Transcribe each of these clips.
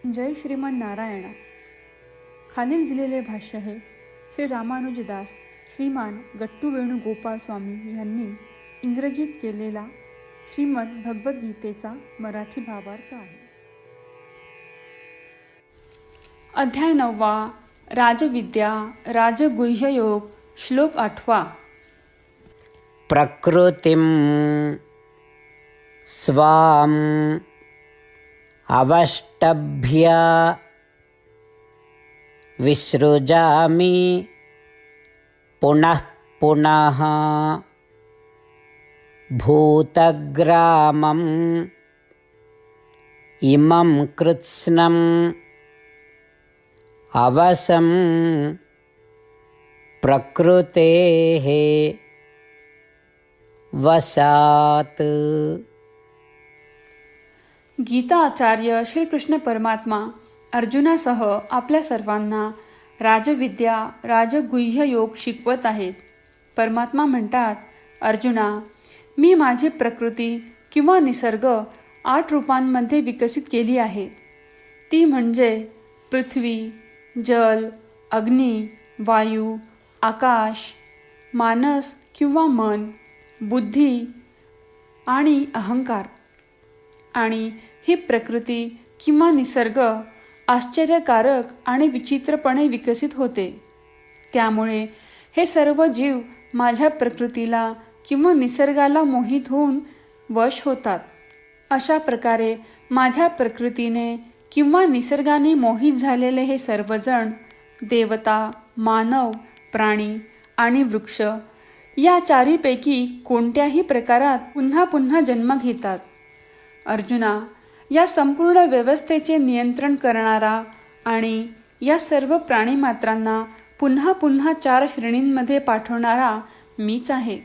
जय श्रीमन नारायणा. खालील दिलेले भाष्य हे श्री रामानुजदास श्रीमान गट्टू वेणुगोपाल स्वामी यांनी इंग्रजीत केलेला श्रीमद भगवद्गीतेचा मराठी भावार्थ आहे. अध्याय 9. राजविद्या राजगुह्ययोग. श्लोक 8. प्रकृतिं स्वाम अवष्टभ्य विसृजामि पुनः पुनः भूतग्रामम् इमं कृत्स्नम् अवसं प्रकृतेः वसात. गीता आचार्य श्रीकृष्ण परमात्मा अर्जुनासह आपल्या सर्वांना राजविद्या राजगुह्य योग शिकवत आहेत. परमात्मा म्हणतात, अर्जुना, मी माझी प्रकृती किंवा निसर्ग 8 रूपांमध्ये विकसित केली आहे. ती म्हणजे पृथ्वी, जल, अग्नी, वायू, आकाश, मानस किंवा मन, बुद्धी आणि अहंकार. आणि ही प्रकृती किंवा निसर्ग आश्चर्यकारक आणि विचित्रपणे विकसित होते. त्यामुळे हे सर्व जीव माझ्या प्रकृतीला किंवा निसर्गाला मोहित होऊन वश होतात. अशा प्रकारे माझ्या प्रकृतीने किंवा निसर्गाने मोहित झालेले हे सर्वजण देवता, मानव, प्राणी आणि वृक्ष या चारीपैकी कोणत्याही प्रकारात पुन्हा पुन्हा जन्म घेतात. अर्जुना, या संपूर्ण व्यवस्थेचे नियंत्रण करणारा आणि या सर्व प्राणीमात्रांना पुन्हा पुन्हा 4 श्रेणींमध्ये पाठवणारा मीच आहे.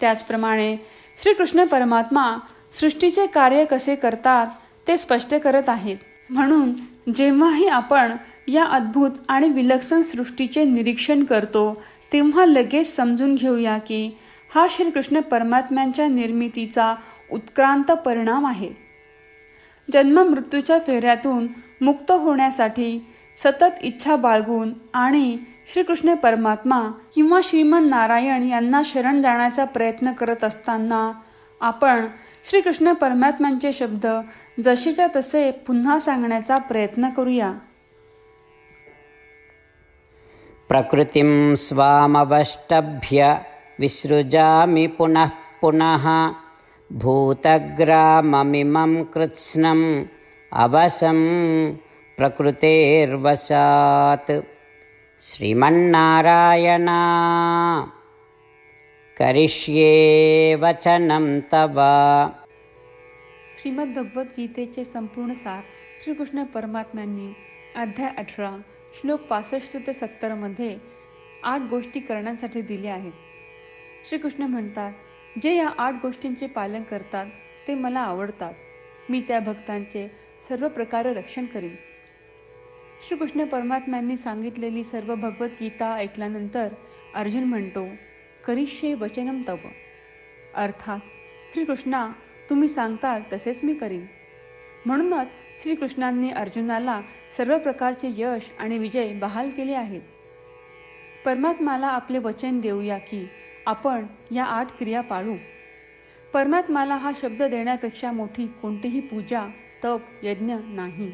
त्याचप्रमाणे श्रीकृष्ण परमात्मा सृष्टीचे कार्य कसे करतात ते स्पष्ट करत आहेत. म्हणून जेव्हाही आपण या अद्भुत आणि विलक्षण सृष्टीचे निरीक्षण करतो तेव्हा लगेच समजून घेऊया की हा श्रीकृष्ण परमात्म्यांच्या निर्मितीचा उत्क्रांत परिणाम आहे. जन्ममृत्यूच्या फेऱ्यातून मुक्त होण्यासाठी सतत इच्छा बाळगून आणि श्रीकृष्ण परमात्मा किंवा श्रीमन नारायण यांना शरण जाण्याचा प्रयत्न करत असताना आपण श्रीकृष्ण परमात्म्यांचे शब्द जसेच्या तसे पुन्हा सांगण्याचा प्रयत्न करूया. प्रकृतिं स्वामवष्टभ्य विसृजामि पुनः पुनः भूतग्राममिमं कृत्स्नम् अवसं प्रकृतेर्वसात्. श्रीमन्नारायण करिष्ये वचनं तव. श्रीमद भगवद्गीतेचे संपूर्ण सार श्रीकृष्ण परमात्म्यांनी अध्याय 18 श्लोक 65 ते 70 मध्ये 8 गोष्टी करण्यासाठी दिल्या आहेत. श्रीकृष्ण म्हणतात, जे या 8 गोष्टींचे पालन करतात ते मला आवडतात. मी त्या भक्तांचे सर्व प्रकारे रक्षण करीन. श्रीकृष्ण परमात्म्यांनी सांगितलेली सर्व भगवद्गीता ऐकल्यानंतर अर्जुन म्हणतो, करिष्ये वचनं तव. अर्थात श्रीकृष्णा, तुम्ही सांगताल तसेच मी करीन. म्हणूनच श्रीकृष्णांनी अर्जुनाला सर्व प्रकारचे यश आणि विजय बहाल केले आहेत. परमात्म्याला आपले वचन देऊया की आपण या 8 क्रिया पाळू. परमात्म्याला हा शब्द देण्यापेक्षा मोठी कोणतीही पूजा, तप, यज्ञ नाही.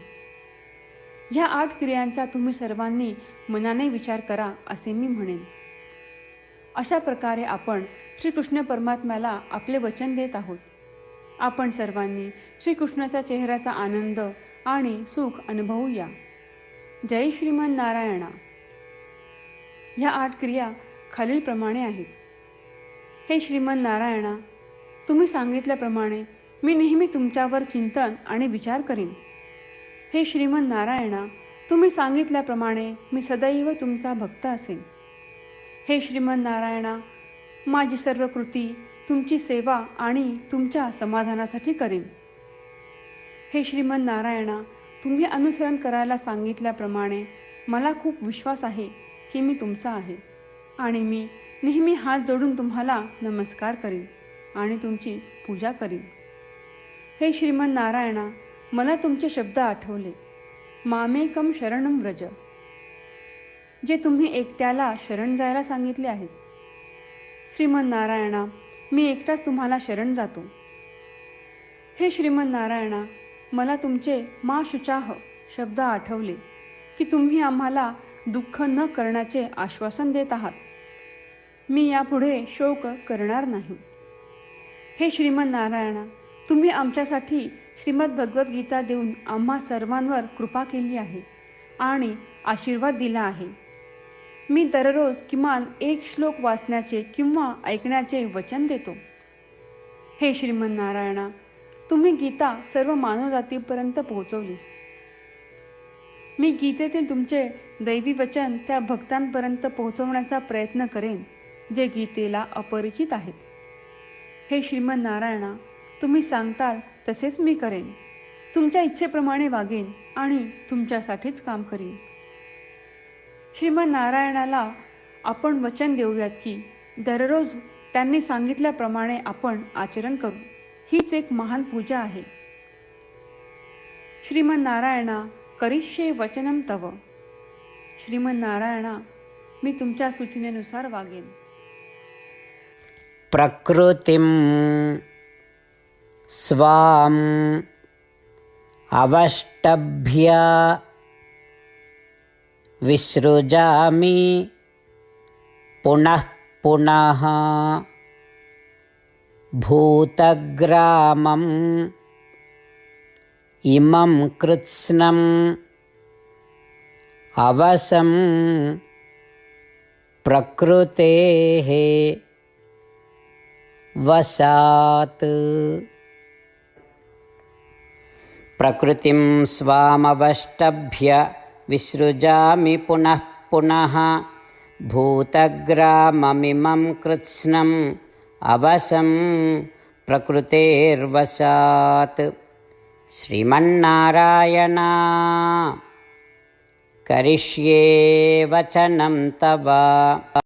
ह्या 8 क्रियांचा तुम्ही सर्वांनी मनाने विचार करा असे मी म्हणेन. अशा प्रकारे आपण श्रीकृष्ण परमात्म्याला आपले वचन देत आहोत. आपण सर्वांनी श्रीकृष्णाच्या चेहऱ्याचा आनंद आणि सुख अनुभवूया. जय श्रीमन नारायणा. ह्या 8 क्रिया खालीलप्रमाणे आहेत. हे श्रीमन नारायणा, तुम्ही सांगितल्याप्रमाणे मी नेहमी तुमच्यावर चिंतन आणि विचार करीन. हे श्रीमन नारायणा, तुम्ही सांगितल्याप्रमाणे मी सदैव तुमचा भक्त असेन. हे श्रीमन नारायणा, माझी सर्व कृती तुमची सेवा आणि तुमच्या समाधानासाठी करीन. हे श्रीमन नारायणा, तुम्ही अनुसरण करायला सांगितल्याप्रमाणे मला खूप विश्वास आहे की मी तुमचा आहे आणि मी नेहमी हात जोडून तुम्हाला नमस्कार करीन आणि तुमची पूजा करीन. हे श्रीमन नारायणा, मला तुमचे शब्द आठवले मामेकम शरणम व्रज, जे तुम्ही एकट्याला शरण जायला सांगितले आहेत. श्रीमन्नारायणा, मी एकटाच तुम्हाला शरण जातो. हे श्रीमन्नारायणा, मला तुमचे मा शुचाह शब्द आठवले की तुम्ही आम्हाला दुःख न करण्याचे आश्वासन देत आहात. मी यापुढे शोक करणार नाही. हे श्रीमन्नारायणा, तुम्ही आमच्यासाठी श्रीमद भगवद्गीता देऊन आम्हा सर्वांवर कृपा केली आहे आणि आशीर्वाद दिला आहे. मी दररोज किमान एक श्लोक वाचण्याचे किंवा ऐकण्याचे वचन देतो. हे श्रीमन्नारायणा, तुम्ही गीता सर्व मानवजातीपर्यंत पोहोचवलीस. मी गीतेतील तुमचे दैवी वचन त्या भक्तांपर्यंत पोहोचवण्याचा प्रयत्न करेन जे गीतेला अपरिचित आहेत. हे श्रीमन्नारायणा, तुम्ही सांगताल तसेच मी करेन. तुमच्या इच्छेप्रमाणे वागेन आणि तुमच्यासाठीच काम करीन. श्रीमन्नारायणाला आपण वचन देऊयात की दररोज त्यांनी सांगितल्याप्रमाणे आपण आचरण करू. हीच एक महान पूजा आहे. श्रीमन्नारायणा, करिष्ये वचनम तव. श्रीमन्नारायणा, मी तुमच्या सूचनेनुसार वागेन. प्रकृतिं स्वाम अवष्टभ्य विसृजामि पुनः पुनः भूतग्रामम् इमं कृत्स्नम् अवसं प्रकृतेः वसात्. प्रकृतिं स्वामवष्टभ्य विसृजामि पुनः पुनः भूतग्राममिमं कृत्स्नम् अवसं प्रकृतेर्वसात्. श्रीमन्नारायण, करिष्ये वचनं तव.